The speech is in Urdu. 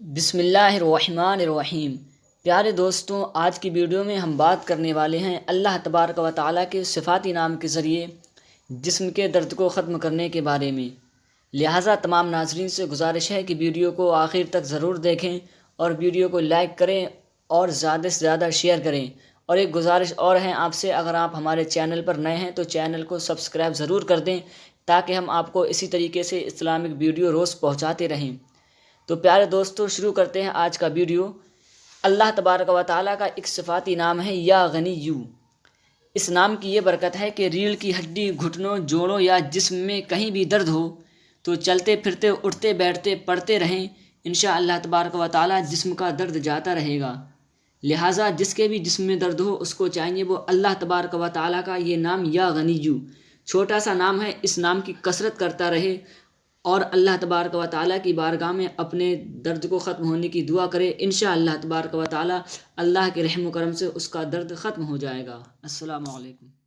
بسم اللہ الرحمن الرحیم۔ پیارے دوستوں، آج کی ویڈیو میں ہم بات کرنے والے ہیں اللہ تبارک و تعالیٰ کے صفاتی نام کے ذریعے جسم کے درد کو ختم کرنے کے بارے میں۔ لہٰذا تمام ناظرین سے گزارش ہے کہ ویڈیو کو آخر تک ضرور دیکھیں اور ویڈیو کو لائک کریں اور زیادہ سے زیادہ شیئر کریں۔ اور ایک گزارش اور ہے آپ سے، اگر آپ ہمارے چینل پر نئے ہیں تو چینل کو سبسکرائب ضرور کر دیں تاکہ ہم آپ کو اسی طریقے سے اسلامک ویڈیو روز پہنچاتے رہیں۔ تو پیارے دوستوں، شروع کرتے ہیں آج کا ویڈیو۔ اللہ تبارک و تعالیٰ کا ایک صفاتی نام ہے یا غنیّو۔ اس نام کی یہ برکت ہے کہ ریڑھ کی ہڈی، گھٹنوں، جوڑوں یا جسم میں کہیں بھی درد ہو تو چلتے پھرتے، اٹھتے بیٹھتے، پڑھتے رہیں، انشاءاللہ تبارک و تعالیٰ جسم کا درد جاتا رہے گا۔ لہٰذا جس کے بھی جسم میں درد ہو اس کو چاہیے وہ اللہ تبارک و تعالیٰ کا یہ نام یا غنیّو، چھوٹا سا نام ہے، اس نام کی کثرت کرتا رہے اور اللہ تبارک و تعالیٰ کی بارگاہ میں اپنے درد کو ختم ہونے کی دعا کرے۔ انشاءاللہ تبارک و تعالیٰ اللہ کے رحم و کرم سے اس کا درد ختم ہو جائے گا۔ السلام علیکم۔